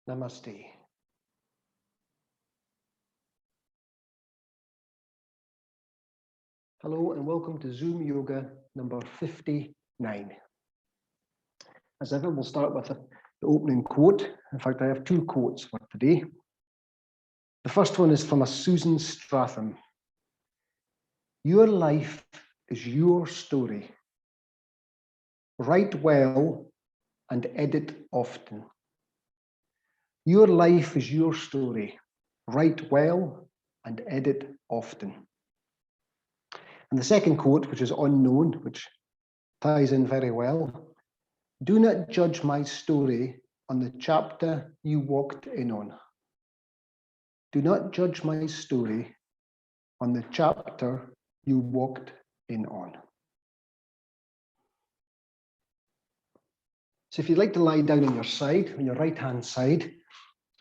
Namaste. Hello and welcome to Zoom Yoga number 59. As ever, we'll start with the opening quote. In fact, I have two quotes for today. The first one is from a Susan Stratham. Your life is your story. Write well and edit often. Your life is your story. Write well and edit often. And the second quote, which is unknown, which ties in very well. Do not judge my story on the chapter you walked in on. Do not judge my story on the chapter you walked in on. So if you'd like to lie down on your side, on your right-hand side,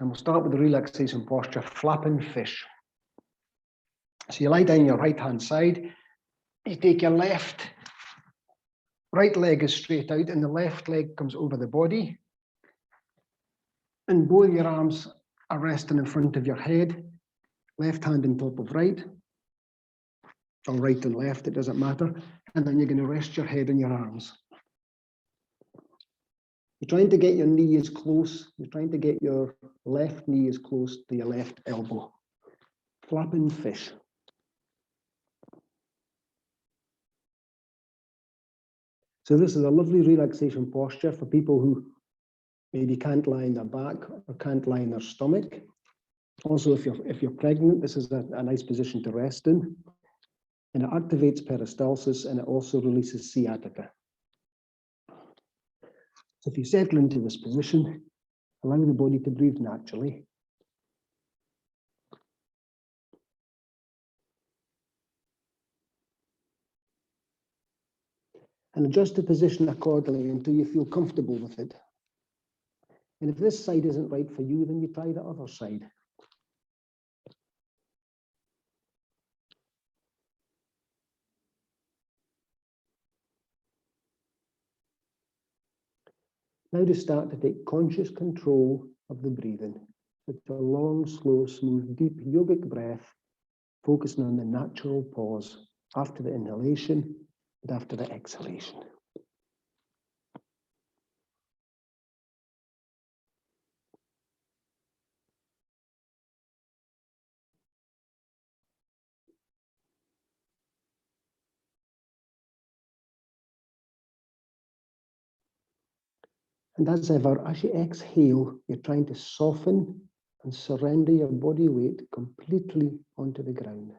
and we'll start with the relaxation posture, flapping fish. So you lie down on your right-hand side, you take your right leg is straight out and the left leg comes over the body. And both your arms are resting in front of your head, left hand on top of right, or right and left, it doesn't matter. And then you're going to rest your head on your arms. You're trying to get your knee as close, you're trying to get your left knee as close to your left elbow. Flapping fish. So this is a lovely relaxation posture for people who maybe can't lie on their back or can't lie on their stomach. Also, if you're pregnant, this is a nice position to rest in. And it activates peristalsis and it also releases sciatica. So if you settle into this position, allow the body to breathe naturally. And adjust the position accordingly until you feel comfortable with it. And if this side isn't right for you, then you try the other side. Now to start to take conscious control of the breathing. It's a long, slow, smooth, deep yogic breath, focusing on the natural pause after the inhalation and after the exhalation. And as ever, as you exhale, you're trying to soften and surrender your body weight completely onto the ground.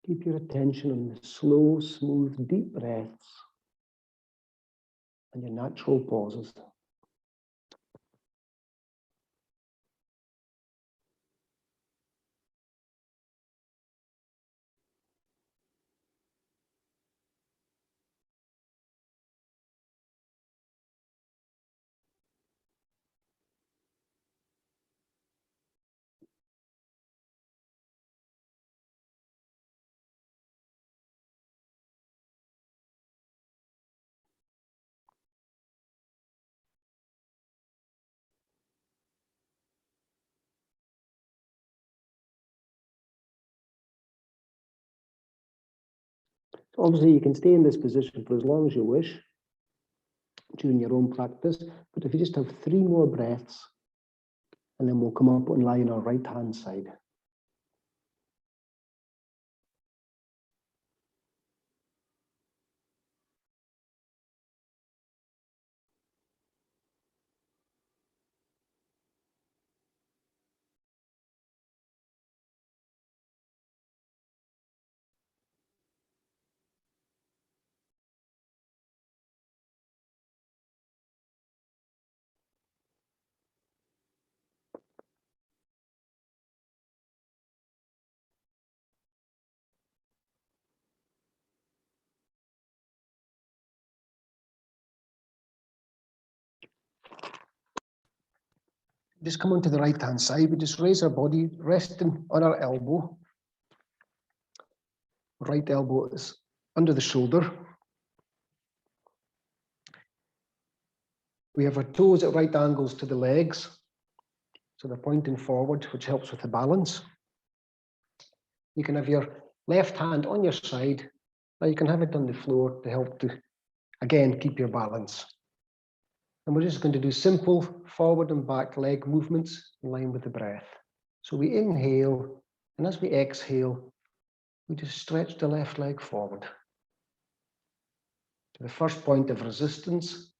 Keep your attention on the slow, smooth, deep breaths and your natural pauses. Obviously, you can stay in this position for as long as you wish during your own practice, but if you just have 3 more breaths, and then we'll come up and lie on our right-hand side. Just come onto the right-hand side. We just raise our body, resting on our elbow. Right elbow is under the shoulder. We have our toes at right angles to the legs, so they're pointing forward, which helps with the balance. You can have your left hand on your side, or you can have it on the floor to help to, again, keep your balance. And we're just going to do simple forward and back leg movements in line with the breath. So we inhale, and as we exhale, we just stretch the left leg forward to the first point of resistance.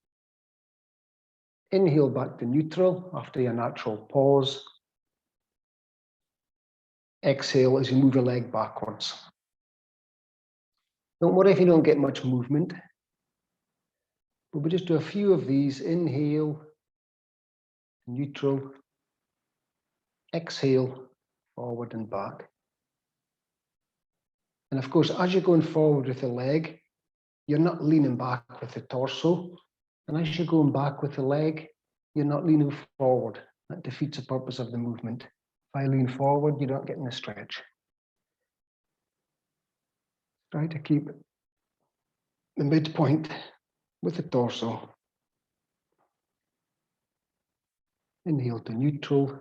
Inhale back to neutral after your natural pause. Exhale as you move your leg backwards. Don't worry if you don't get much movement, but we'll just do a few of these. Inhale, neutral, exhale, forward and back. And of course, as you're going forward with the leg, you're not leaning back with the torso. And as you're going back with the leg, you're not leaning forward. That defeats the purpose of the movement. If I lean forward, you're not getting a stretch. Try to keep the midpoint with the torso. Inhale to neutral.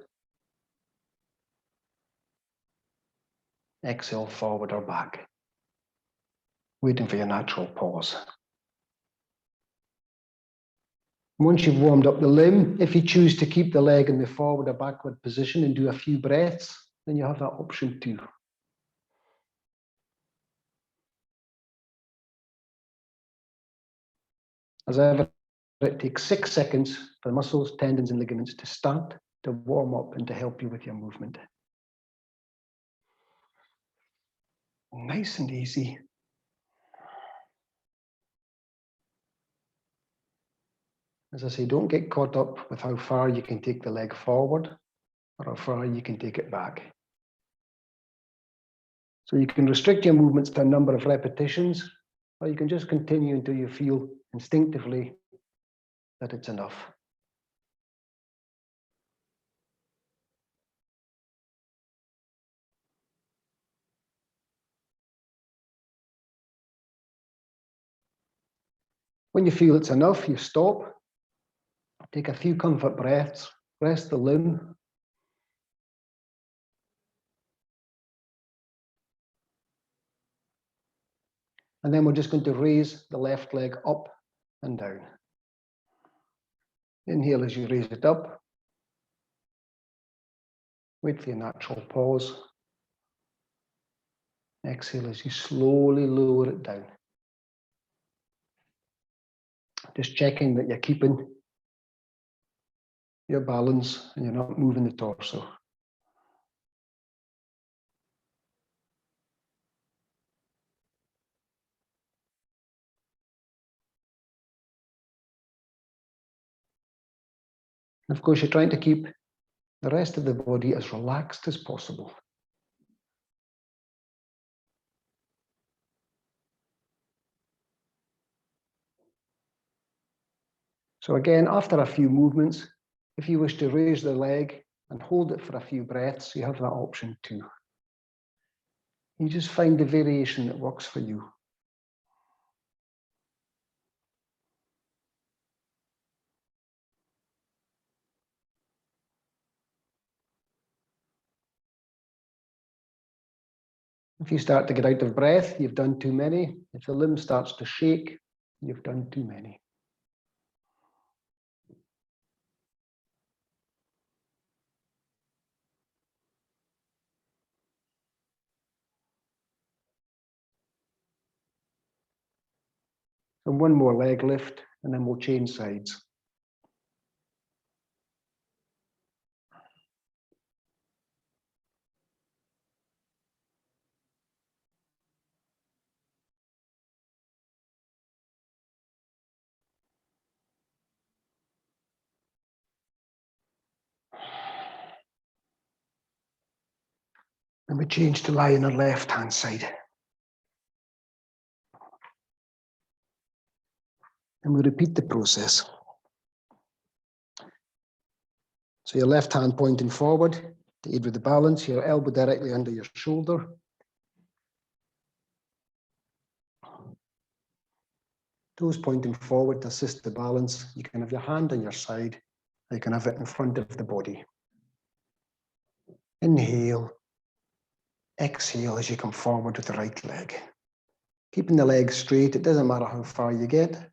Exhale forward or back. Waiting for your natural pause. Once you've warmed up the limb, if you choose to keep the leg in the forward or backward position and do a few breaths, then you have that option too. As ever, it takes 6 seconds for the muscles, tendons, and ligaments to start, to warm up, and to help you with your movement. Nice and easy. As I say, don't get caught up with how far you can take the leg forward or how far you can take it back. So you can restrict your movements to a number of repetitions, or you can just continue until you feel instinctively that it's enough. When you feel it's enough, you stop, take a few comfort breaths, rest the limb. And then we're just going to raise the left leg up and down. Inhale as you raise it up. Wait for your natural pause. Exhale as you slowly lower it down. Just checking that you're keeping your balance and you're not moving the torso. And of course, you're trying to keep the rest of the body as relaxed as possible. So again, after a few movements, if you wish to raise the leg and hold it for a few breaths, you have that option too. You just find the variation that works for you. If you start to get out of breath, you've done too many. If the limb starts to shake, you've done too many. And one more leg lift, and then we'll change sides. And we change to lie on the left-hand side. And we repeat the process. So your left hand pointing forward to aid with the balance, your elbow directly under your shoulder. Toes pointing forward to assist the balance. You can have your hand on your side, or you can have it in front of the body. Inhale, exhale as you come forward with the right leg. Keeping the leg straight, it doesn't matter how far you get.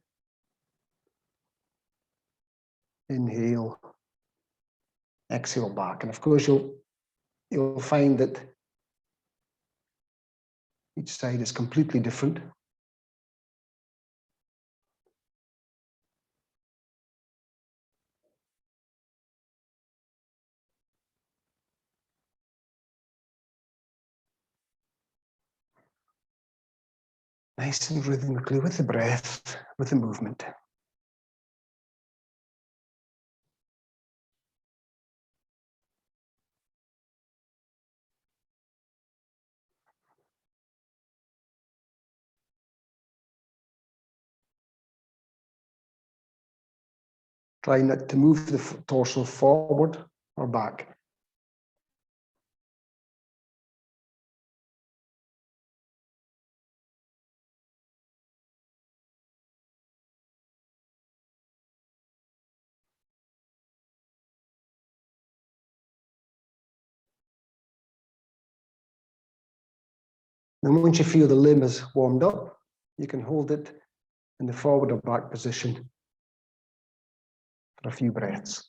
Inhale, exhale back. And of course, you'll find that each side is completely different. Nice and rhythmically with the breath, with the movement. Try not to move the torso forward or back. And once you feel the limb is warmed up, you can hold it in the forward or back position for a few breaths.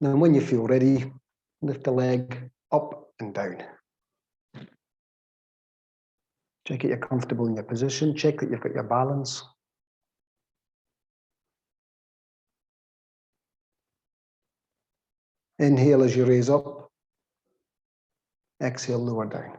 Now, when you feel ready, lift the leg up and down. Check that you're comfortable in your position. Check that you've got your balance. Inhale as you raise up. Exhale, lower down.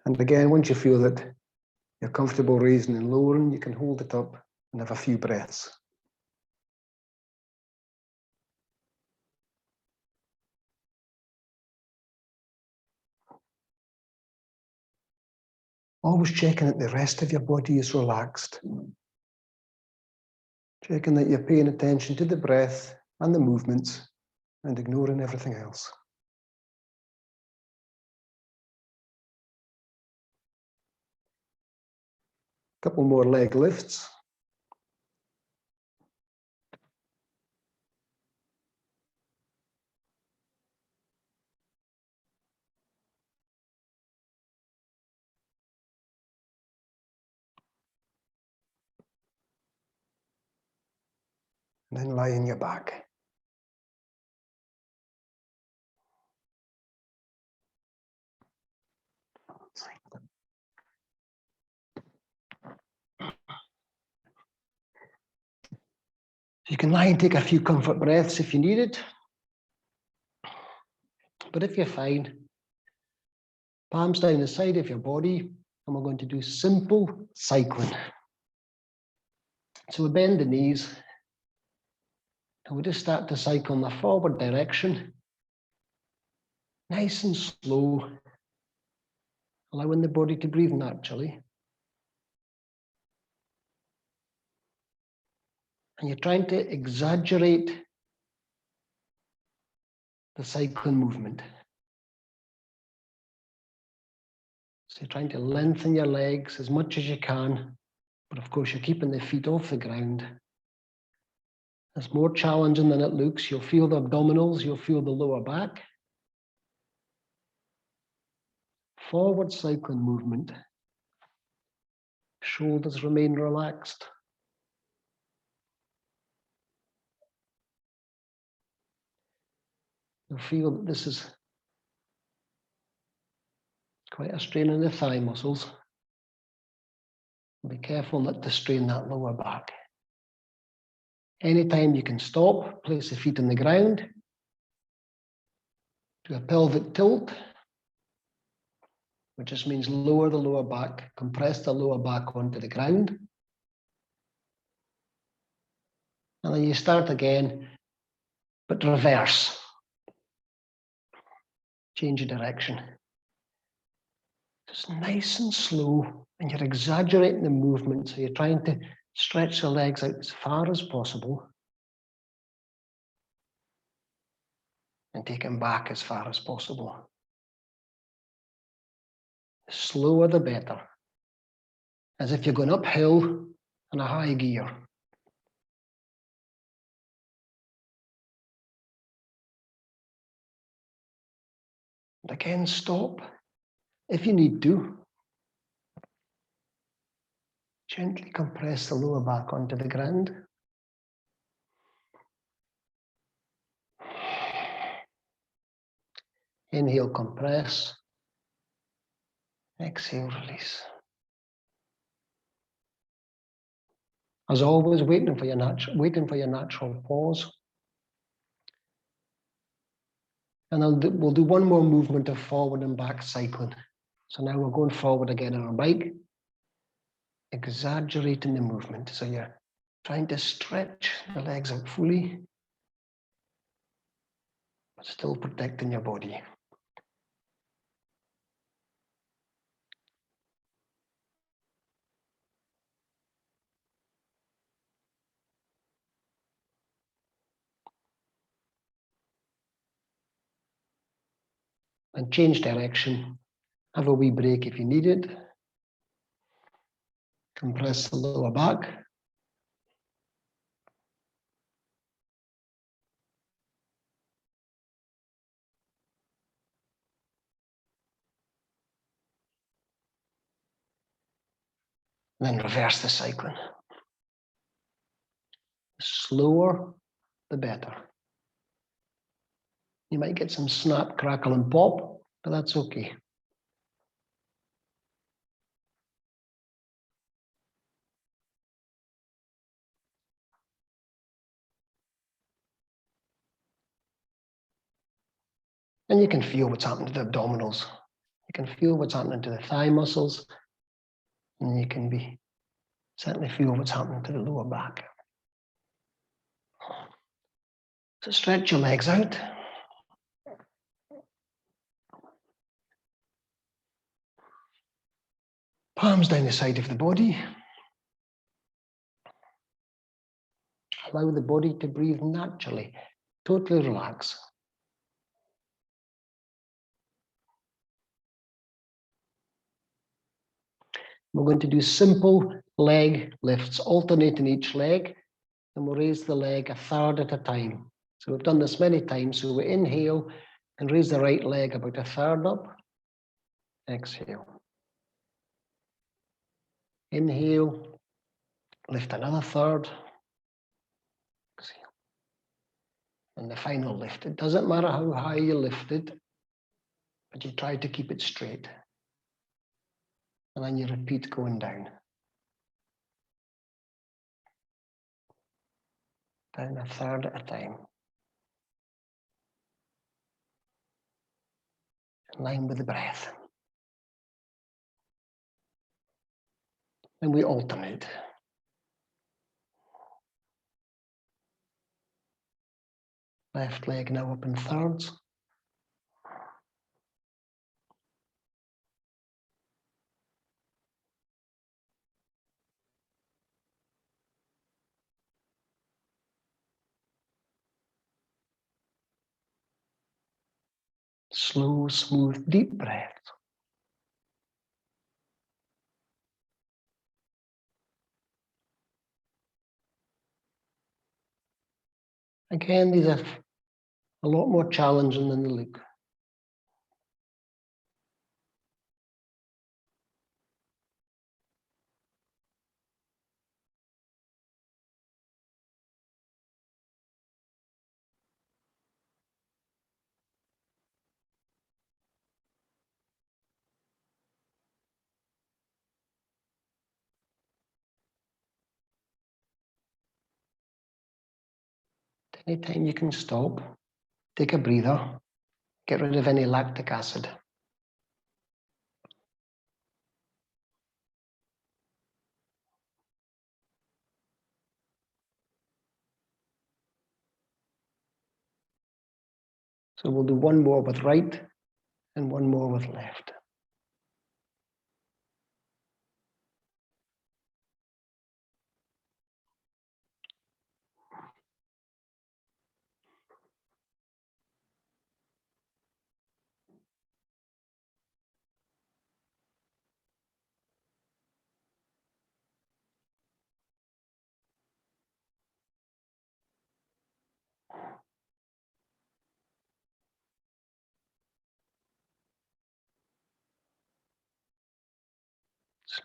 And again, once you feel that you're comfortable raising and lowering, you can hold it up and have a few breaths. Always checking that the rest of your body is relaxed. Checking that you're paying attention to the breath and the movements and ignoring everything else. Couple more leg lifts. And then lie on your back. You can lie and take a few comfort breaths if you need it. But if you're fine, palms down the side of your body, and we're going to do simple cycling. So we bend the knees, and we just start to cycle in the forward direction, nice and slow, allowing the body to breathe naturally. And you're trying to exaggerate the cycling movement. So you're trying to lengthen your legs as much as you can, but of course you're keeping the feet off the ground. It's more challenging than it looks. You'll feel the abdominals, you'll feel the lower back. Forward cycling movement. Shoulders remain relaxed. You'll feel that this is quite a strain in the thigh muscles. Be careful not to strain that lower back. Anytime you can stop, place the feet on the ground. Do a pelvic tilt, which just means lower the lower back, compress the lower back onto the ground. And then you start again, but reverse. Change your direction. Just nice and slow, and you're exaggerating the movement, so you're trying to stretch the legs out as far as possible and take them back as far as possible. The slower the better, as if you're going uphill in a high gear. And again, stop if you need to. Gently compress the lower back onto the ground. Inhale, compress. Exhale, release. As always, waiting for your natural pause. And we'll do one more movement of forward and back cycling. So now we're going forward again on our bike, exaggerating the movement. So you're trying to stretch the legs out fully, but still protecting your body. And change direction. Have a wee break if you need it. Compress the lower back. Then reverse the cycling. The slower, the better. You might get some snap, crackle, and pop, but that's okay. And you can feel what's happening to the abdominals. You can feel what's happening to the thigh muscles. And you can certainly feel what's happening to the lower back. So stretch your legs out. Palms down the side of the body. Allow the body to breathe naturally. Totally relax. We're going to do simple leg lifts, alternating each leg, and we'll raise the leg a third at a time. So we've done this many times. So we inhale and raise the right leg about a third up. Exhale. Inhale, lift another third. Exhale. And the final lift. It doesn't matter how high you lift it, but you try to keep it straight. And then you repeat going down. Down a third at a time. In line with the breath. And we alternate. Left leg now up in thirds. Slow, smooth, deep breath. Again, these are a lot more challenging than they look. Anytime you can stop, take a breather, get rid of any lactic acid. So we'll do one more with right and one more with left.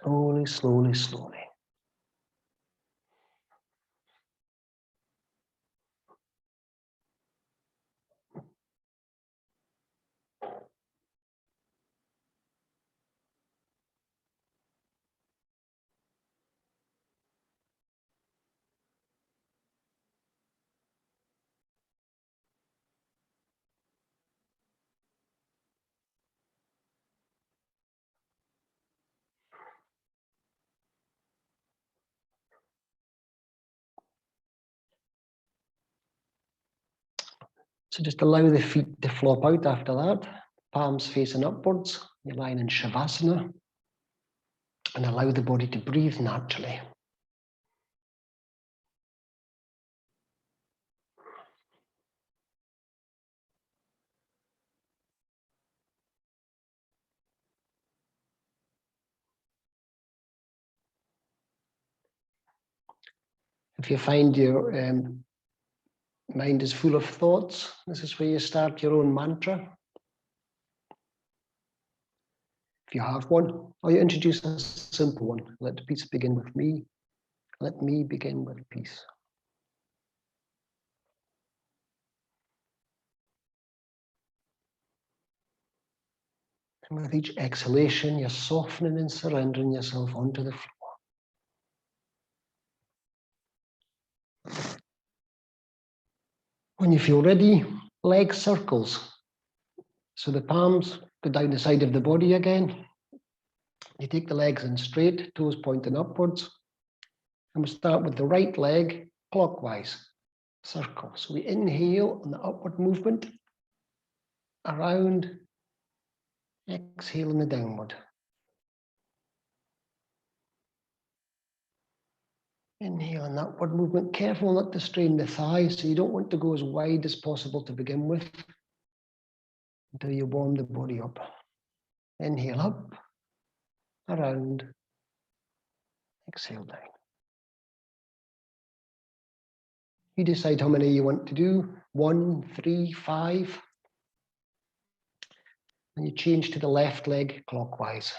Slowly, slowly, slowly. So just allow the feet to flop out after that, palms facing upwards. You're lying in Shavasana, and allow the body to breathe naturally. If you find your mind is full of thoughts, this is where you start your own mantra. If you have one, or you introduce a simple one. Let peace begin with me. Let me begin with peace. And with each exhalation, you're softening and surrendering yourself onto the floor. When you feel ready, leg circles. So the palms go down the side of the body again. You take the legs in straight, toes pointing upwards. And we'll start with the right leg clockwise, circle. So we inhale on the upward movement, around, exhale in the downward. Inhale an upward movement, careful not to strain the thighs, so you don't want to go as wide as possible to begin with until you warm the body up. Inhale up, around, exhale down. You decide how many you want to do, 1, 3, 5. And you change to the left leg clockwise.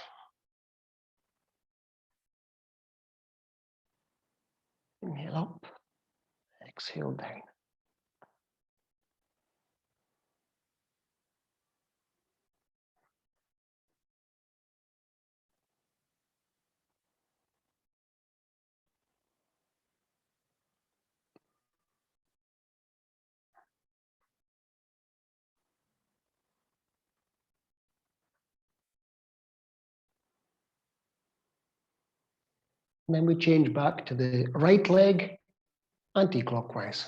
Inhale up, exhale down. And then we change back to the right leg, anti-clockwise.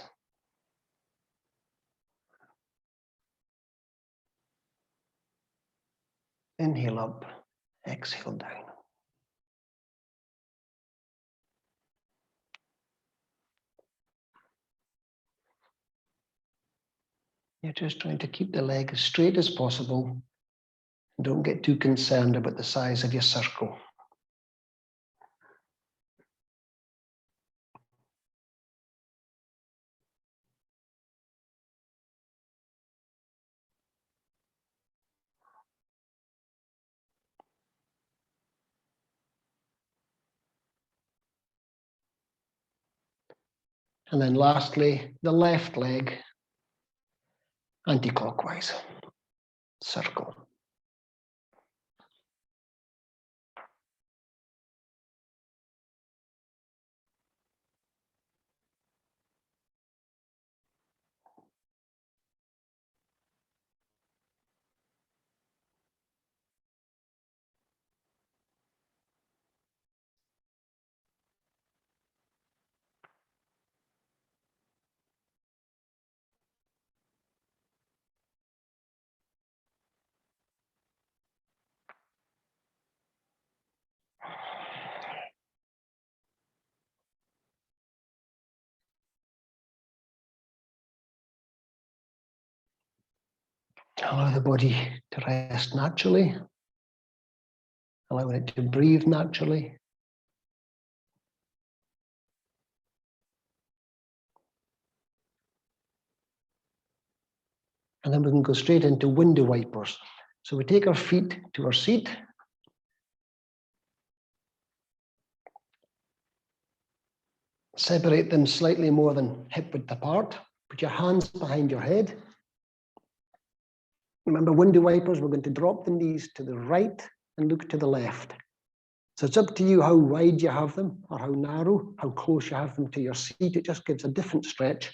Inhale up, exhale down. You're just trying to keep the leg as straight as possible. Don't get too concerned about the size of your circle. And then lastly, the left leg, anti-clockwise, circle. Allow the body to rest naturally, allowing it to breathe naturally. And then we can go straight into window wipers. So we take our feet to our seat. Separate them slightly more than hip width apart. Put your hands behind your head. Remember, window wipers, we're going to drop the knees to the right and look to the left. So it's up to you how wide you have them or how narrow, how close you have them to your seat. It just gives a different stretch.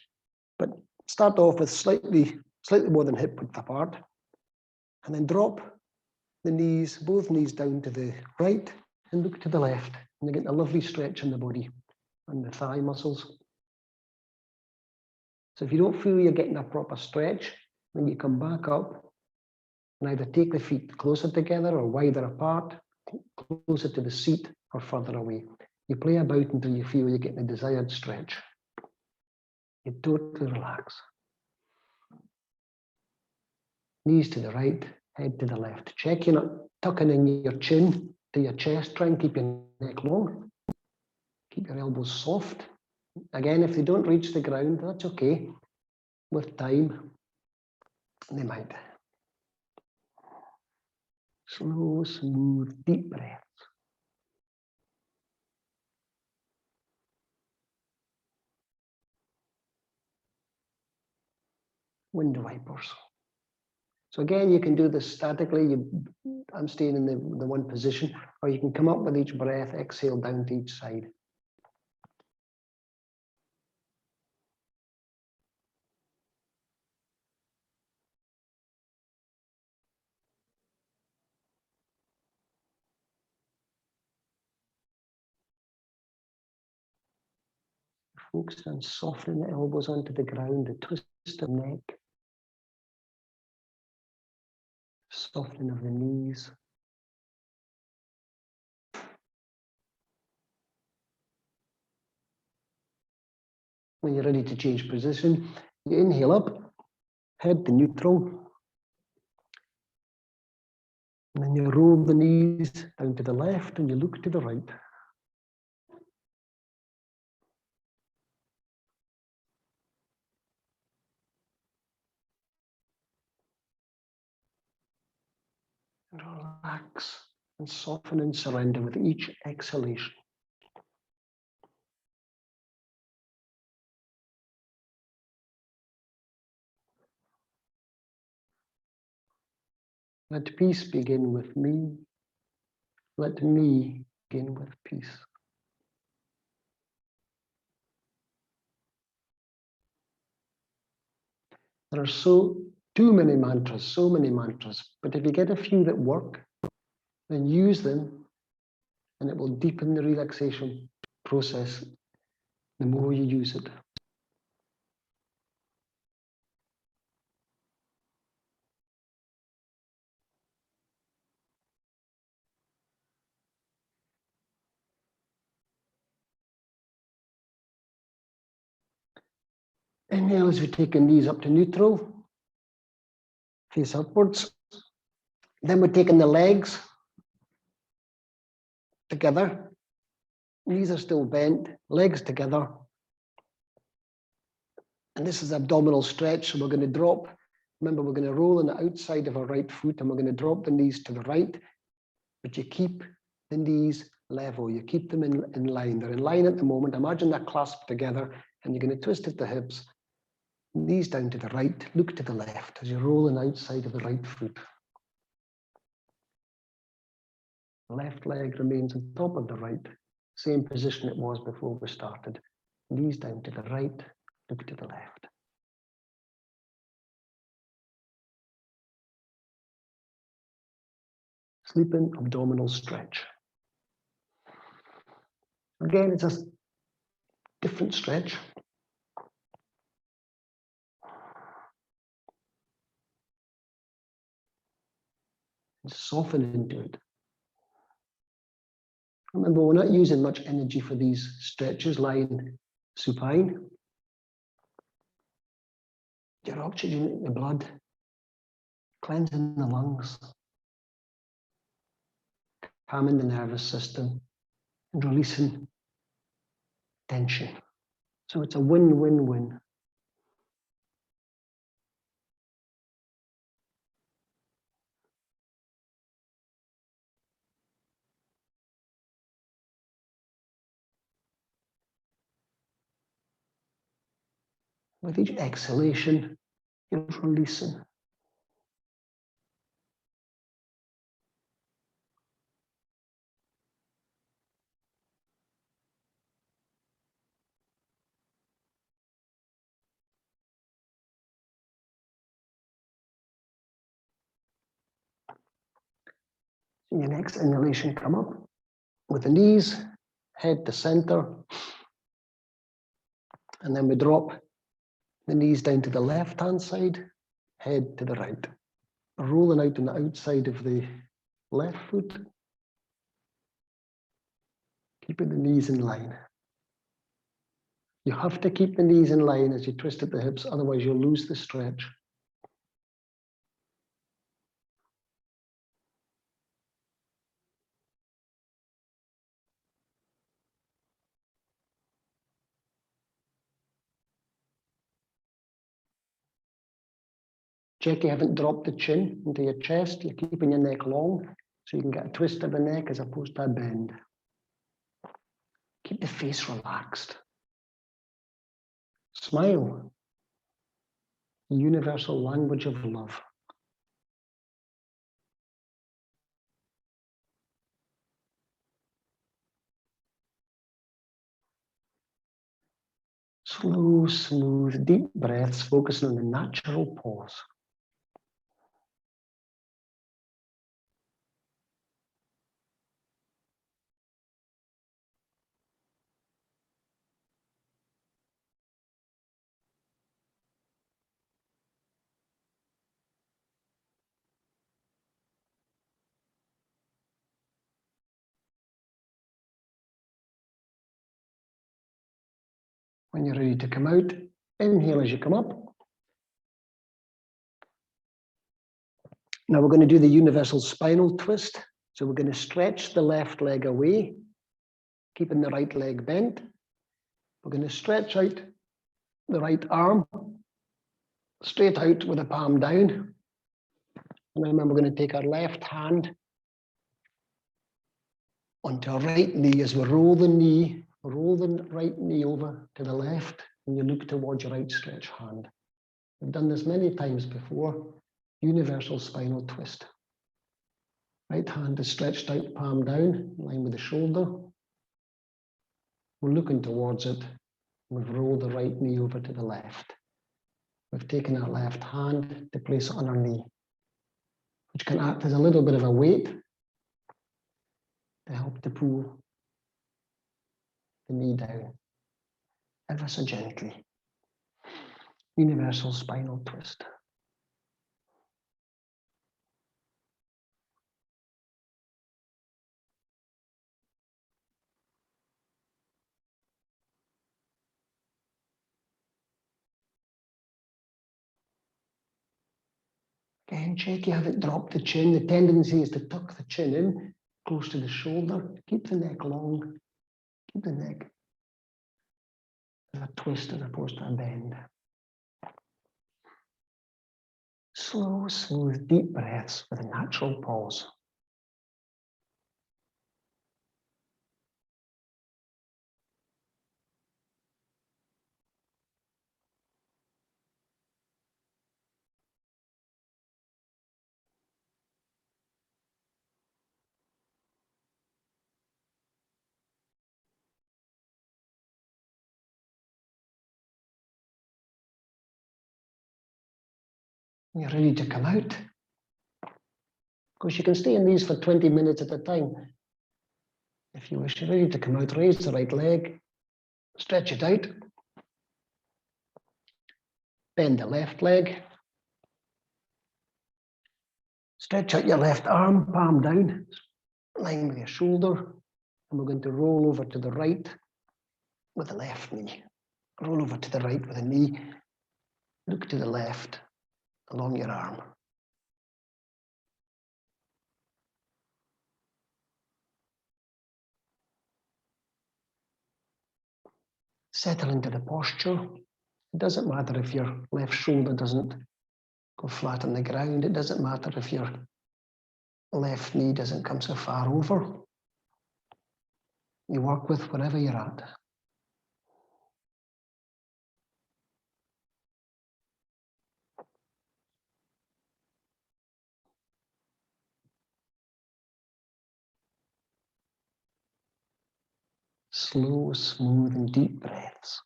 But start off with slightly more than hip width apart. And then drop the knees, both knees down to the right and look to the left. And you get a lovely stretch in the body and the thigh muscles. So if you don't feel you're getting a proper stretch, then you come back up and either take the feet closer together or wider apart, closer to the seat or further away. You play about until you feel you're getting the desired stretch. You totally relax. Knees to the right, head to the left. Check you're not tucking in your chin to your chest. Try and keep your neck long. Keep your elbows soft. Again, if they don't reach the ground, that's okay. With time, they might. Slow, smooth, deep breaths. Window wipers. So again, you can do this statically. I'm staying in the one position, or you can come up with each breath, exhale down to each side. Focus on softening the elbows onto the ground, the twist of the neck, softening of the knees. When you're ready to change position, you inhale up, head to neutral. And then you roll the knees down to the left and you look to the right. Relax and soften and surrender with each exhalation. Let peace begin with me. Let me begin with peace. There are too many mantras, so many mantras, but if you get a few that work, then use them and it will deepen the relaxation process the more you use it. Inhale as we take the knees up to neutral, face upwards. Then we're taking the legs together. Knees are still bent, legs together. And this is abdominal stretch, so we're going to drop. Remember, we're going to roll on the outside of our right foot and we're going to drop the knees to the right, but you keep the knees level, you keep them in line. They're in line at the moment. Imagine they're clasped together and you're going to twist at the hips. Knees down to the right, look to the left as you roll on the outside of the right foot. Left leg remains on top of the right, same position it was before we started. Knees down to the right, look to the left. Sleeping abdominal stretch. Again, it's a different stretch. And soften into it. Remember, we're not using much energy for these stretches, lying supine. Your oxygen in the blood cleansing the lungs, calming the nervous system, and releasing tension. So it's a win-win-win. With each exhalation, you're releasing. So your next inhalation, come up with the knees, head to center, and then we drop the knees down to the left-hand side, head to the right. Rolling out on the outside of the left foot, keeping the knees in line. You have to keep the knees in line as you twist at the hips, otherwise you'll lose the stretch. Check you haven't dropped the chin into your chest. You're keeping your neck long so you can get a twist of the neck as opposed to a bend. Keep the face relaxed. Smile. The universal language of love. Slow, smooth, deep breaths, focusing on the natural pause. When you're ready to come out, inhale as you come up. Now we're going to do the universal spinal twist. So we're going to stretch the left leg away, keeping the right leg bent. We're going to stretch out the right arm, straight out with the palm down. And then we're going to take our left hand onto our right knee as we roll the right knee over to the left, and you look towards your outstretched hand. We've done this many times before. Universal spinal twist. Right hand is stretched out, palm down, in line with the shoulder. We're looking towards it. We've rolled the right knee over to the left. We've taken our left hand to place it on our knee, which can act as a little bit of a weight to help to pull the knee down, ever so gently. Universal spinal twist. Again, check you haven't dropped the chin. The tendency is to tuck the chin in, close to the shoulder. Keep the neck long. Keep the neck as a twist as opposed to a bend. Slow, smooth, deep breaths with a natural pause. When you're ready to come out, of course, you can stay in these for 20 minutes at a time. If you wish, you're ready to come out, raise the right leg, stretch it out, bend the left leg, stretch out your left arm, palm down, in line with your shoulder, and we're going to roll over to the right with the left knee. Roll over to the right with the knee, look to the left along your arm. Settle into the posture. It doesn't matter if your left shoulder doesn't go flat on the ground. It doesn't matter if your left knee doesn't come so far over. You work with wherever you're at. Slow, smooth, and deep breaths.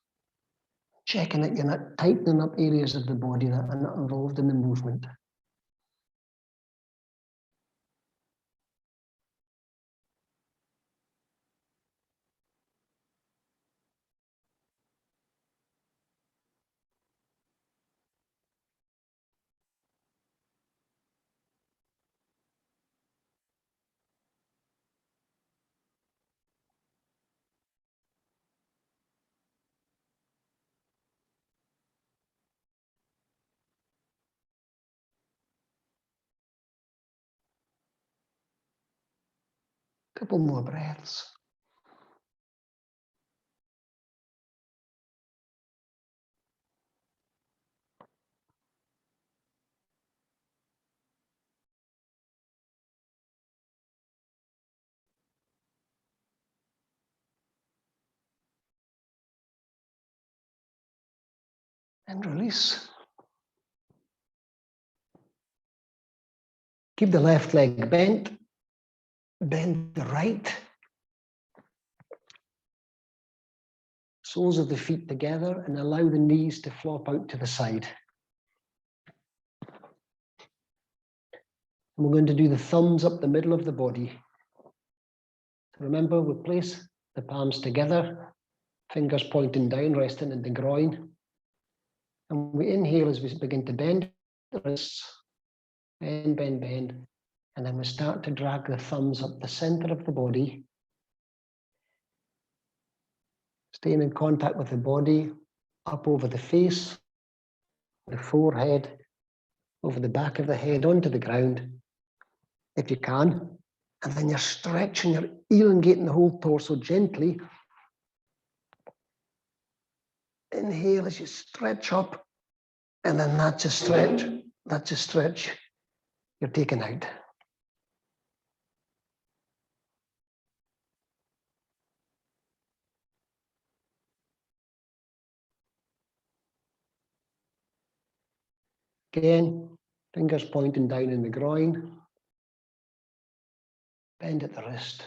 Checking that you're not tightening up areas of the body that are not involved in the movement. Couple more breaths. And release. Keep the left leg bent. Bend the right. Soles of the feet together and allow the knees to flop out to the side. And we're going to do the thumbs up the middle of the body. Remember, we place the palms together, fingers pointing down, resting in the groin. And we inhale as we begin to bend the wrists, bend, bend, bend. And then we start to drag the thumbs up the center of the body, staying in contact with the body, up over the face, the forehead, over the back of the head, onto the ground, if you can. And then you're stretching, you're elongating the whole torso gently. Inhale as you stretch up, and then that's a stretch, you're taken out. Again, fingers pointing down in the groin. Bend at the wrist.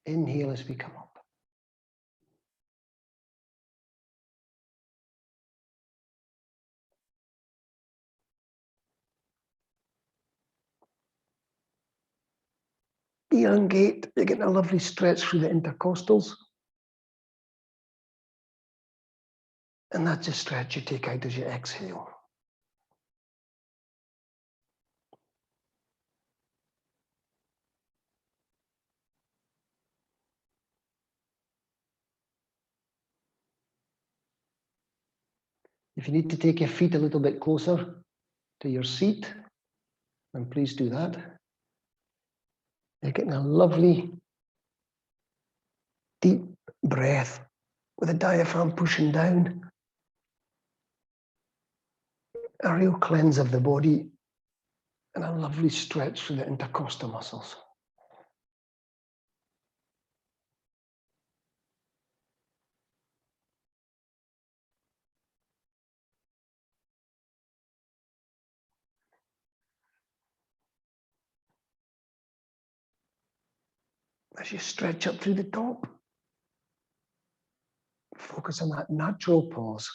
Inhale as we come up. Elongate, you're getting a lovely stretch through the intercostals. And that's a stretch you take out as you exhale. If you need to take your feet a little bit closer to your seat, then please do that. You're getting a lovely, deep breath with the diaphragm pushing down. A real cleanse of the body and a lovely stretch through the intercostal muscles. As you stretch up through the top, focus on that natural pause.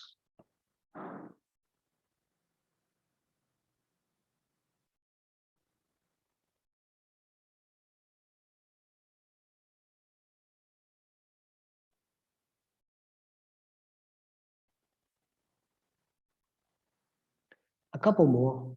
A couple more.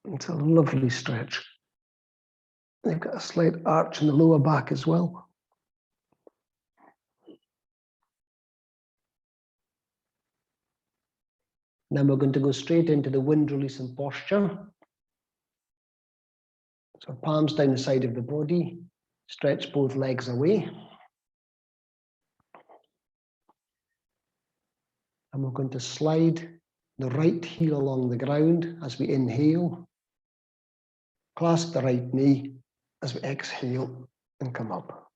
It's a lovely stretch. They've got a slight arch in the lower back as well. Then we're going to go straight into the wind releasing posture. So palms down the side of the body, stretch both legs away. And we're going to slide the right heel along the ground as we inhale. Clasp the right knee as we exhale and come up.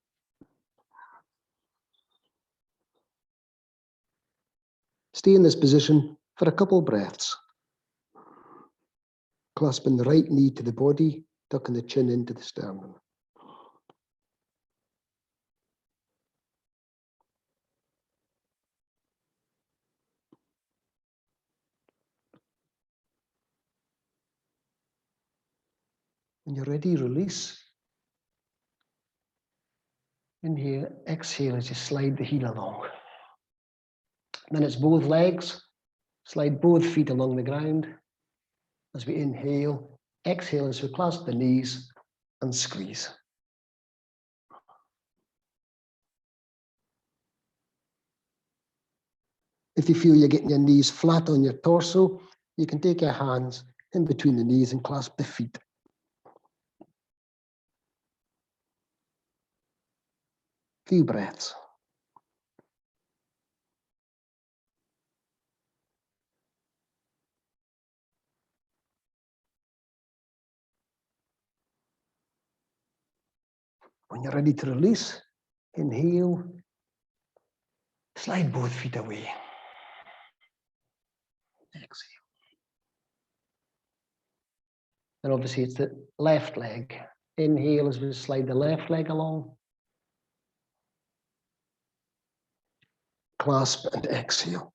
Stay in this position for a couple of breaths. Clasping the right knee to the body, tucking the chin into the sternum. When you're ready, release. Inhale, exhale as you slide the heel along. Then it's both legs. Slide both feet along the ground. As we inhale, exhale as we clasp the knees and squeeze. If you feel you're getting your knees flat on your torso, you can take your hands in between the knees and clasp the feet. Few breaths. When you're ready to release, inhale, slide both feet away. Exhale. And obviously it's the left leg. Inhale as we slide the left leg along. Clasp and exhale.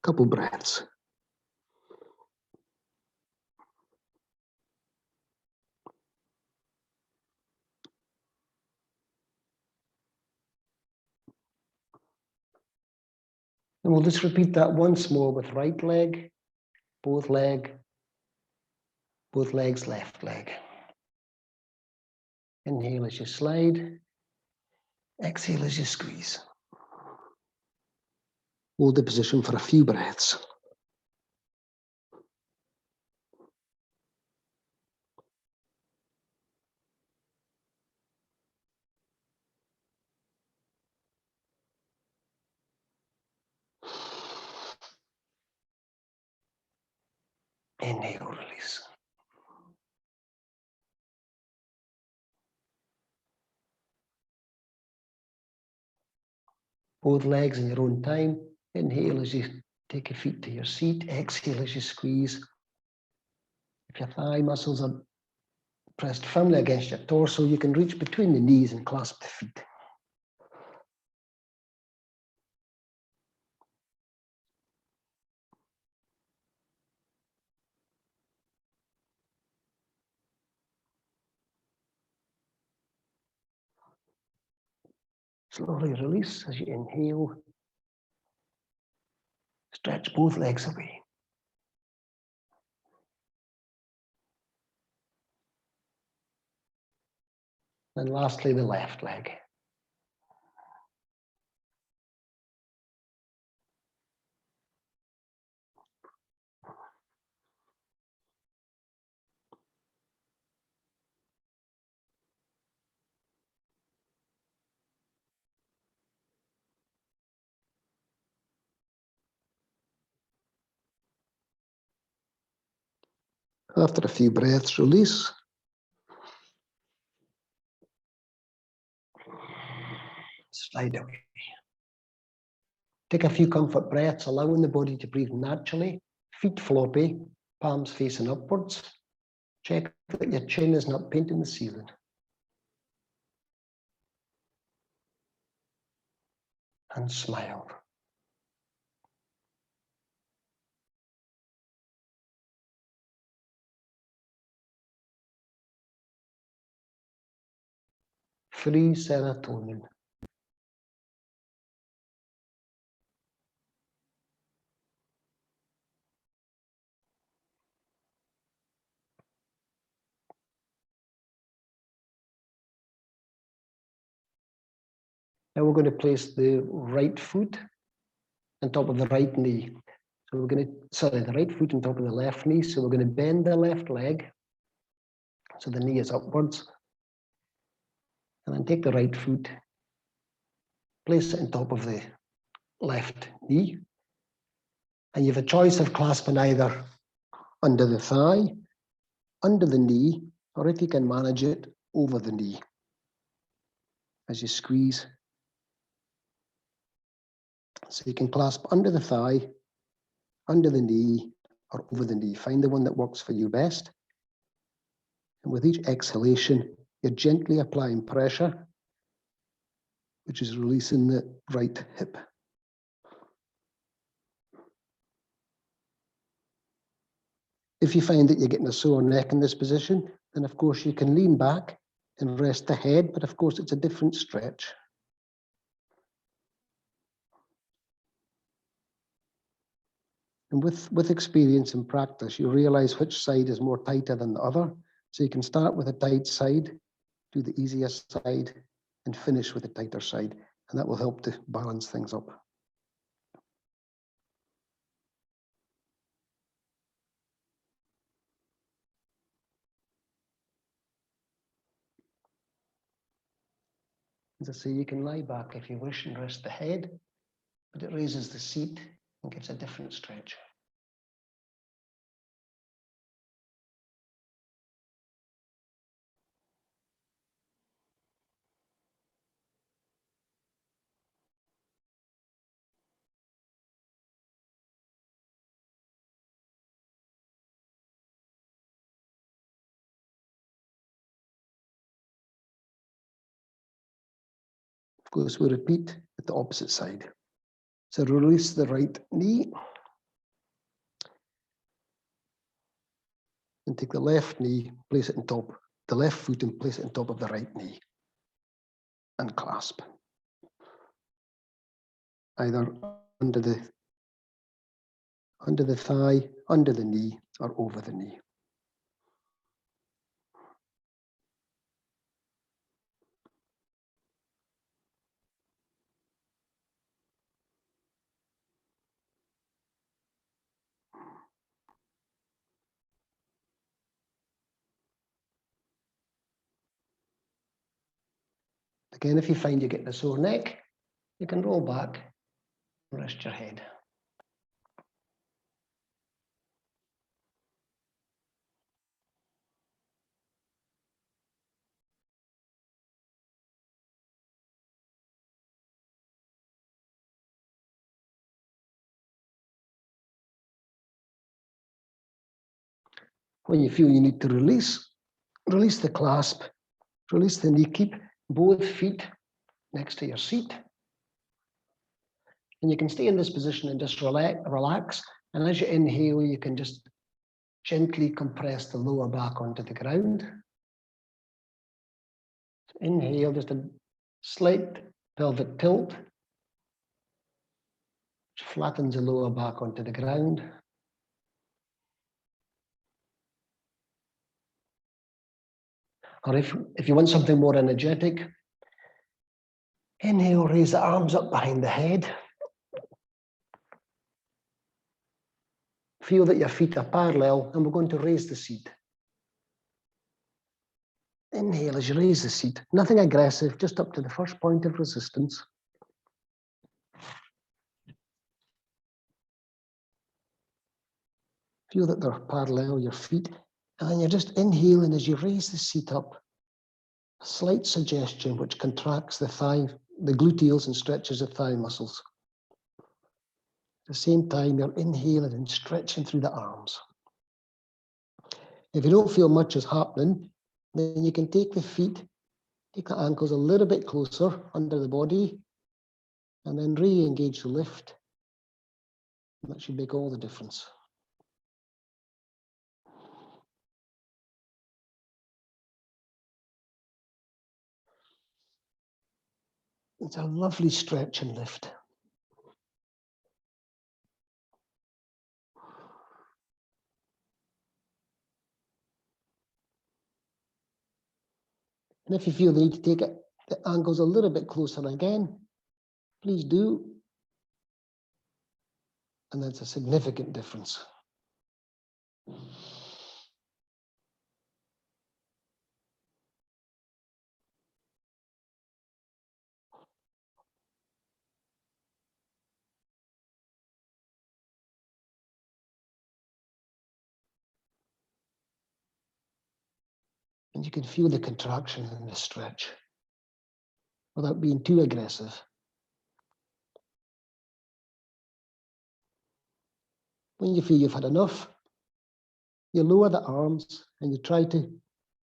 Couple breaths. And we'll just repeat that once more with right leg, both legs, left leg. Inhale as you slide, exhale as you squeeze. Hold the position for a few breaths. Inhale, release. Both legs in your own time. Inhale as you take your feet to your seat. Exhale as you squeeze. If your thigh muscles are pressed firmly against your torso, you can reach between the knees and clasp the feet. Slowly release as you inhale. Stretch both legs away. And lastly, the left leg. After a few breaths, release. Slide away. Take a few comfort breaths, allowing the body to breathe naturally. Feet floppy, palms facing upwards. Check that your chin is not painting the ceiling. And smile. free serotonin. Now we're going to place the right foot on top of the right knee. So we're going to, the right foot on top of the left knee. So we're going to bend the left leg. So the knee is upwards. And then take the right foot, place it on top of the left knee. And you have a choice of clasping either under the thigh, under the knee, or if you can manage it, over the knee. As you squeeze. So you can clasp under the thigh, under the knee, or over the knee. Find the one that works for you best. And with each exhalation, you're gently applying pressure, which is releasing the right hip. If you find that you're getting a sore neck in this position, then of course you can lean back and rest the head, but of course it's a different stretch. And with experience and practice, you realize which side is more tighter than the other. So you can start with a tight side, do the easiest side, and finish with the tighter side. And that will help to balance things up. As I say, you can lie back if you wish and rest the head, but it raises the seat and gives a different stretch. Of course, we repeat at the opposite side. So release the right knee. And take the left knee, place it on top, the left foot and place it on top of the right knee. And clasp. Either under the thigh, under the knee, or over the knee. Again, if you find you're getting a sore neck, you can roll back and rest your head. When you feel you need to release the clasp, release the knee, keep both feet next to your seat. And you can stay in this position and just relax. And as you inhale, you can just gently compress the lower back onto the ground. So inhale, just a slight pelvic tilt, which flattens the lower back onto the ground. Or if you want something more energetic, inhale, raise the arms up behind the head. Feel that your feet are parallel, and we're going to raise the seat. Inhale as you raise the seat. Nothing aggressive, just up to the first point of resistance. Feel that they're parallel, your feet. And then you're just inhaling as you raise the seat up. A slight suggestion which contracts the thigh, the gluteals, and stretches the thigh muscles. At the same time, you're inhaling and stretching through the arms. If you don't feel much is happening, then you can take the feet, take the ankles a little bit closer under the body, and then re-engage the lift. And that should make all the difference. It's a lovely stretch and lift. And if you feel the need to take it, the ankles a little bit closer again, please do. And that's a significant difference. And you can feel the contraction in the stretch without being too aggressive. When you feel you've had enough, you lower the arms and you try to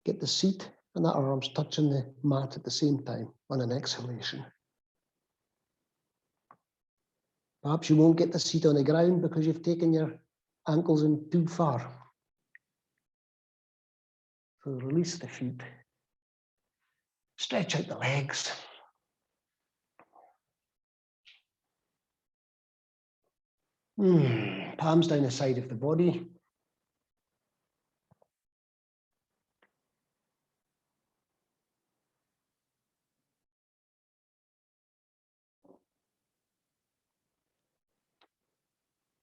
get the seat and the arms touching the mat at the same time on an exhalation. Perhaps you won't get the seat on the ground because you've taken your ankles in too far. So release the feet. Stretch out the legs. Palms down the side of the body.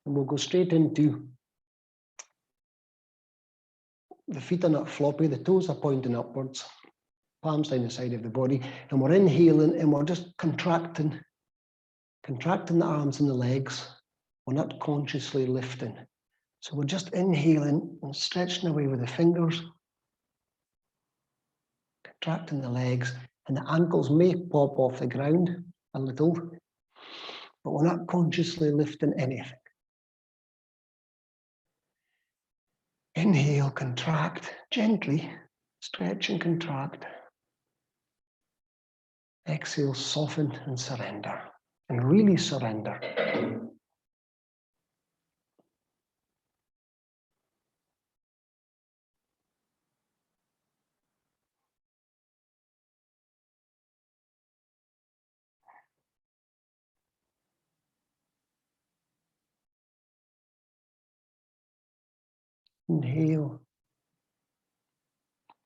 And we'll go straight into the feet are not floppy, the toes are pointing upwards, palms down the side of the body, and we're inhaling and we're just contracting the arms and the legs. We're not consciously lifting. So we're just inhaling and stretching away with the fingers, contracting the legs, and the ankles may pop off the ground a little, but we're not consciously lifting anything. Inhale, contract, gently, stretch and contract. Exhale, soften and surrender, and really surrender. Inhale,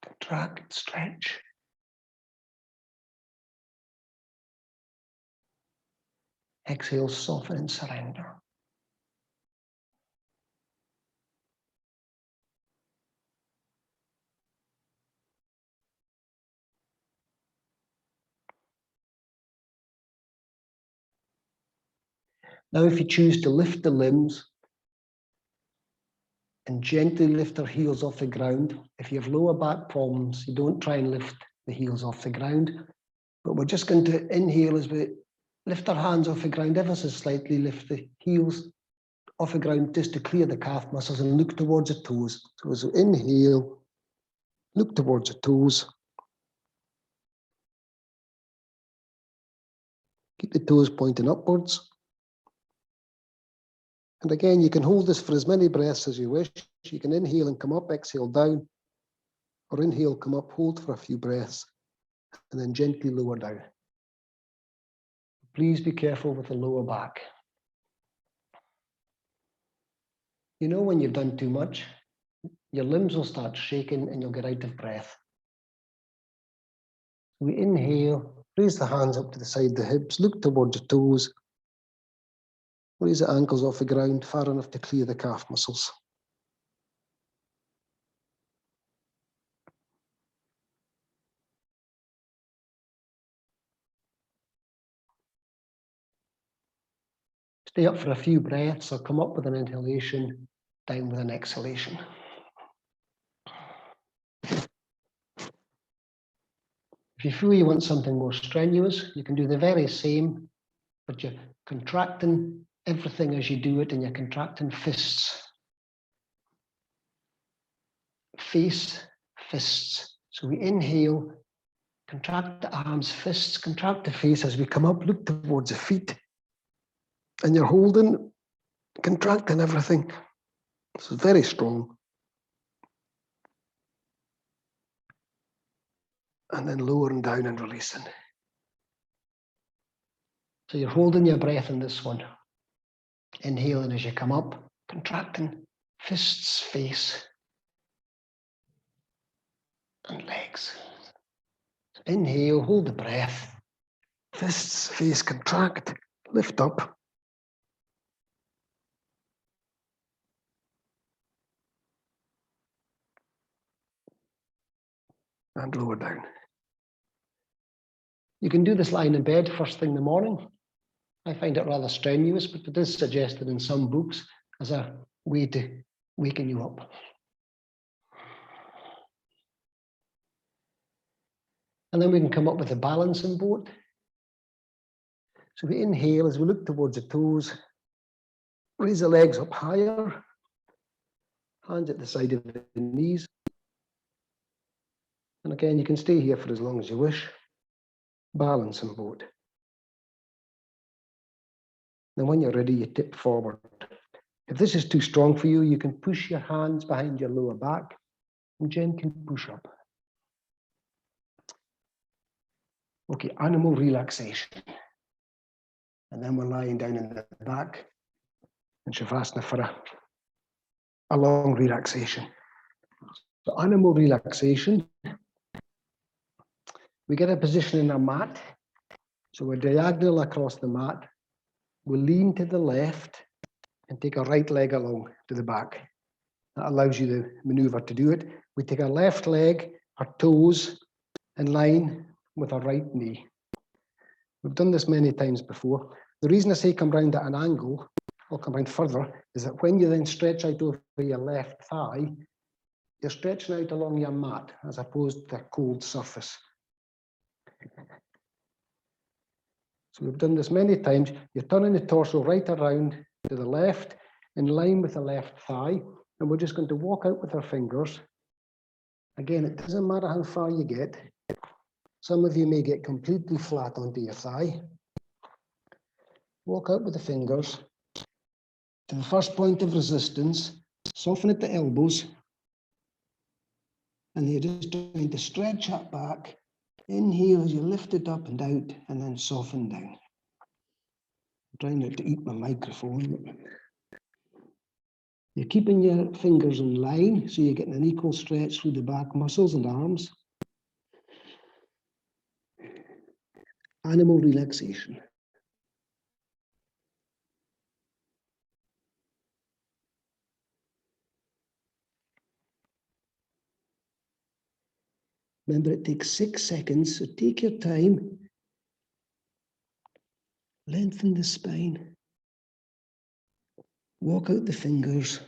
contract, stretch. Exhale, soften and surrender. Now, if you choose to lift the limbs and gently lift our heels off the ground, if you have lower back problems, you don't try and lift the heels off the ground, but we're just going to inhale as we lift our hands off the ground ever so slightly, lift the heels off the ground just to clear the calf muscles and look towards the toes. So as we inhale, look towards the toes. Keep the toes pointing upwards. And again, you can hold this for as many breaths as you wish. You can inhale and come up, exhale down, or inhale, come up, hold for a few breaths, and then gently lower down. Please be careful with the lower back. You know when you've done too much, your limbs will start shaking and you'll get out of breath. We inhale, raise the hands up to the side of the hips, look towards the toes, raise the ankles off the ground far enough to clear the calf muscles. Stay up for a few breaths or come up with an inhalation, down with an exhalation. If you feel you want something more strenuous, you can do the very same, but you're contracting everything as you do it, and you're contracting fists. Face, fists. So we inhale, contract the arms, fists, contract the face as we come up, look towards the feet. And you're holding, contracting everything. This is very strong. And then lowering down and releasing. So you're holding your breath in this one. Inhaling as you come up, contracting fists, face, and legs. So inhale, hold the breath. Fists, face, contract, lift up. And lower down. You can do this lying in bed first thing in the morning. I find it rather strenuous, but it is suggested in some books as a way to waken you up. And then we can come up with a balancing boat. So we inhale as we look towards the toes, raise the legs up higher, hands at the side of the knees. And again, you can stay here for as long as you wish. Balancing boat. Then when you're ready, you tip forward. If this is too strong for you, you can push your hands behind your lower back and gently push up. Okay, animal relaxation. And then we're lying down in the back in Shavasana for a long relaxation. So animal relaxation, we get a position in our mat. So we're diagonal across the mat. We'll lean to the left and take our right leg along to the back. That allows you the maneuver to do it. We take our left leg, our toes, in line with our right knee. We've done this many times before. The reason I say come round at an angle, or come round further, is that when you then stretch out over your left thigh, you're stretching out along your mat as opposed to a cold surface. So we've done this many times. You're turning the torso right around to the left, in line with the left thigh, and we're just going to walk out with our fingers. Again, it doesn't matter how far you get. Some of you may get completely flat onto your thigh. Walk out with the fingers to the first point of resistance, soften at the elbows, and you're just trying to stretch up back. Inhale as you lift it up and out, and then soften down. I'm trying not to eat my microphone. You're keeping your fingers in line, so you're getting an equal stretch through the back muscles and arms. Animal relaxation. Remember, it takes 6 seconds, so take your time. Lengthen the spine. Walk out the fingers.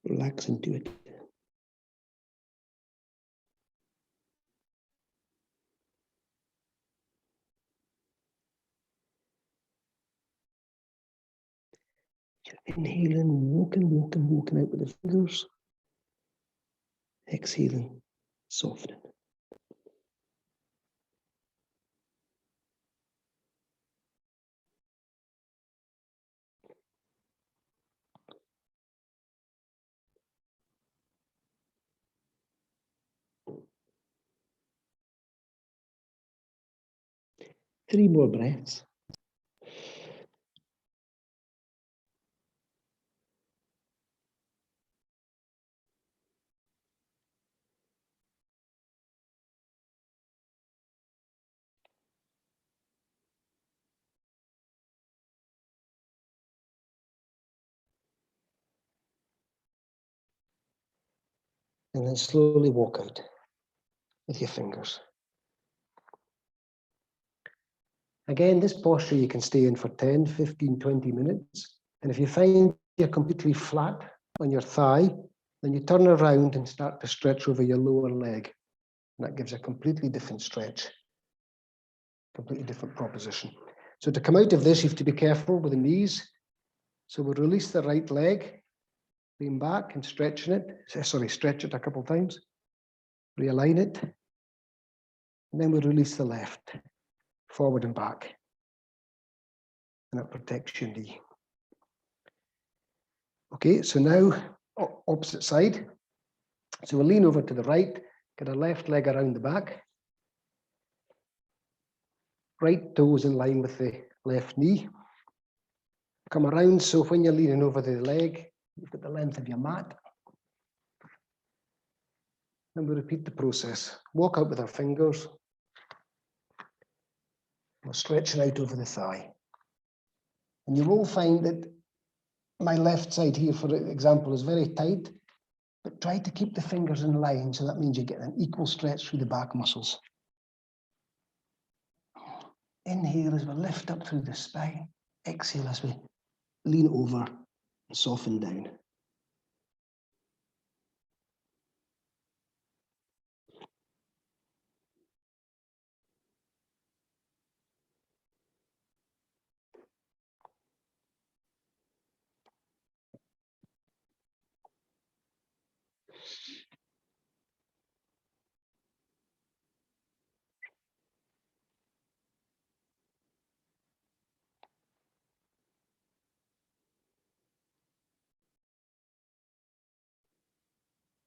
Relax into it. Inhaling, walking out with the fingers. Exhaling, softening. Three more breaths. And then slowly walk out with your fingers. Again, this posture you can stay in for 10, 15, 20 minutes. And if you find you're completely flat on your thigh, then you turn around and start to stretch over your lower leg. And that gives a completely different stretch, completely different proposition. So to come out of this, you have to be careful with the knees. So we'll release the right leg, lean back and stretching it. Sorry, stretch it a couple of times. realign it, and then we release the left, forward and back. And that protects your knee. Okay, so now opposite side. So we'll lean over to the right, get our left leg around the back. Right toes in line with the left knee. Come around, so when you're leaning over the leg, you've got the length of your mat. And we repeat the process. Walk out with our fingers. We're stretching out over the thigh. And you will find that my left side here, for example, is very tight, but try to keep the fingers in line. So that means you get an equal stretch through the back muscles. Inhale as we lift up through the spine. Exhale as we lean over and soften down.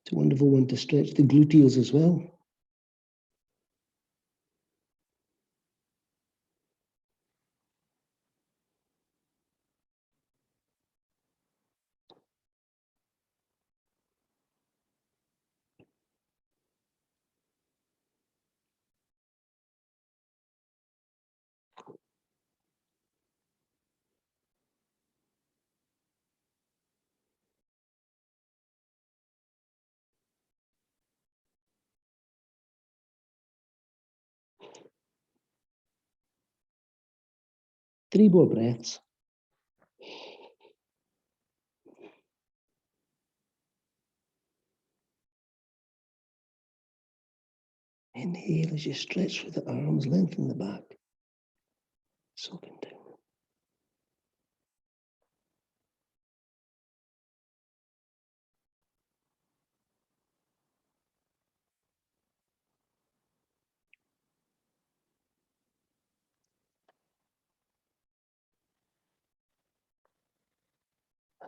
It's a wonderful one to stretch the gluteals as well. Three more breaths. Inhale as you stretch through the arms, lengthen the back. Soften down.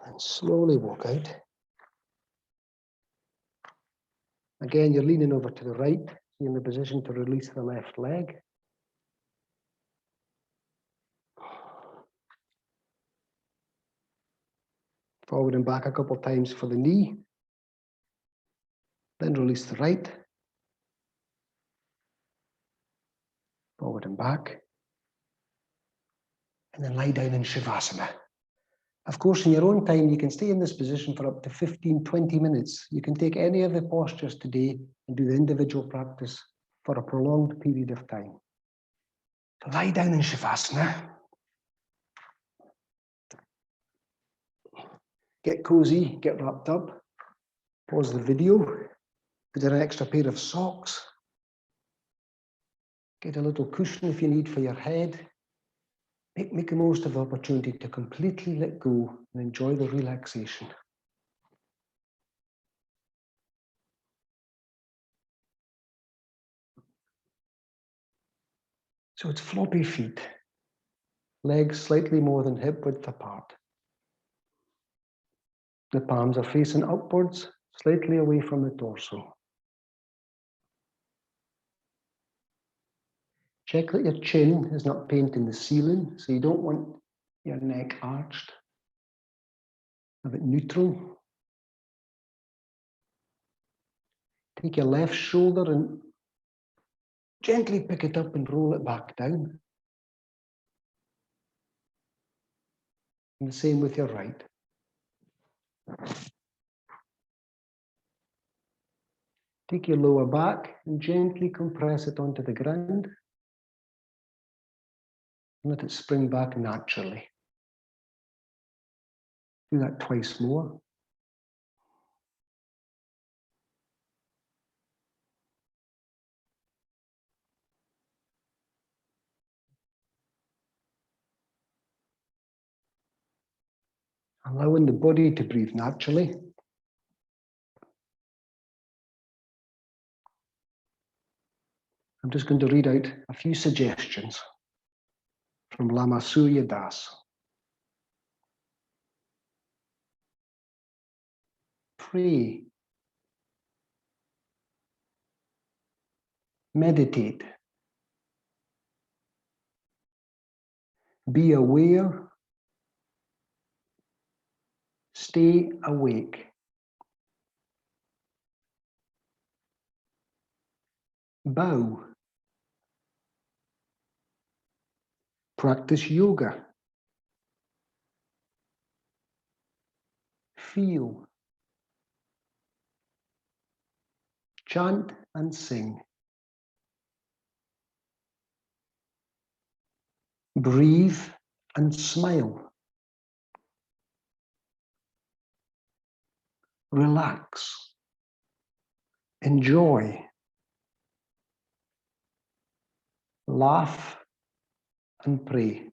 And then slowly walk out. Again, you're leaning over to the right. You're in the position to release the left leg. Forward and back a couple of times for the knee. Then release the right. Forward and back. And then lie down in Shavasana. Of course, in your own time, you can stay in this position for up to 15, 20 minutes. You can take any of the postures today and do the individual practice for a prolonged period of time. So lie down in Shavasana. Get cozy, get wrapped up. Pause the video. Put in an extra pair of socks. Get a little cushion if you need for your head. Make the most of the opportunity to completely let go and enjoy the relaxation. So it's floppy feet, legs slightly more than hip width apart. The palms are facing upwards, slightly away from the torso. Check that your chin is not painting the ceiling, so you don't want your neck arched. Have it neutral. Take your left shoulder and gently pick it up and roll it back down. And the same with your right. Take your lower back and gently compress it onto the ground. And let it spring back naturally. Do that twice more. Allowing the body to breathe naturally. I'm just going to read out a few suggestions from Lama Surya Das. Pray. Meditate. Be aware. Stay awake. Bow. Practice yoga. Feel. Chant and sing. Breathe and smile. Relax. Enjoy. Laugh and pray.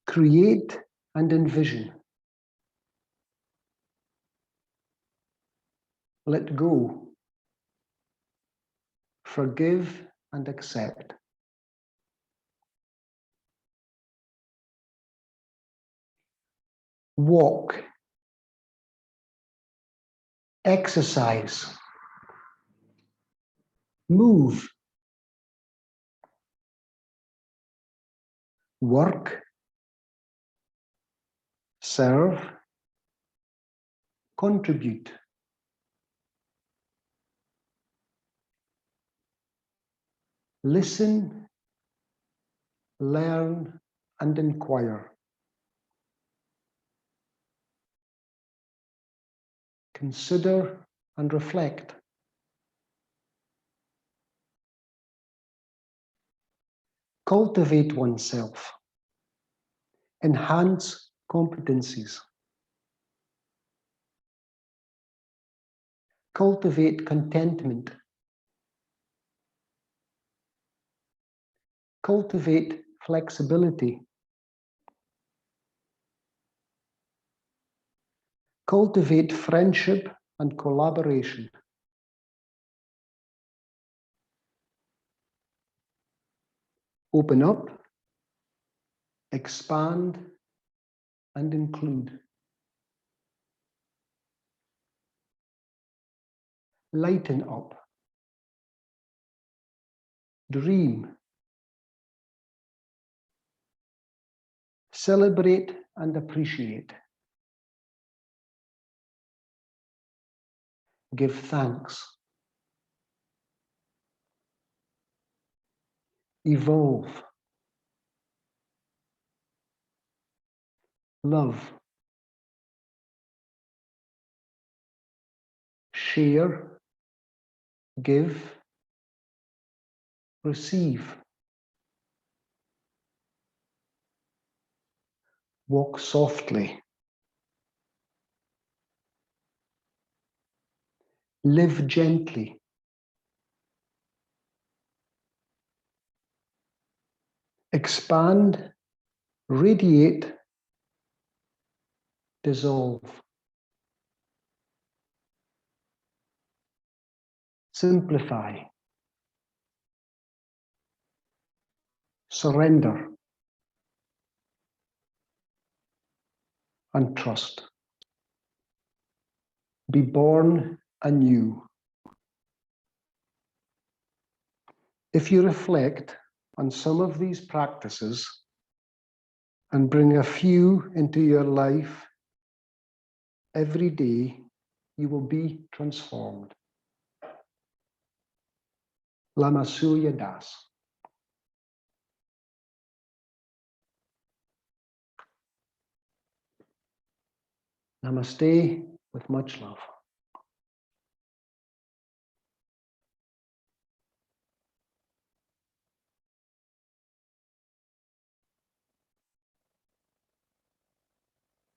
Create and envision. Let go. Forgive and accept. Walk. Exercise. Move. Work. Serve. Contribute. Listen, learn, and inquire. Consider and reflect. Cultivate oneself. Enhance competencies. Cultivate contentment. Cultivate flexibility. Cultivate friendship and collaboration. Open up, expand, and include. Lighten up. Dream. Celebrate and appreciate. Give thanks. Evolve. Love. Share. Give. Receive. Walk softly. Live gently. Expand, radiate, dissolve. Simplify. Surrender. And trust. Be born anew. If you reflect on some of these practices and bring a few into your life every day, you will be transformed. Lama Surya Das. Namaste with much love.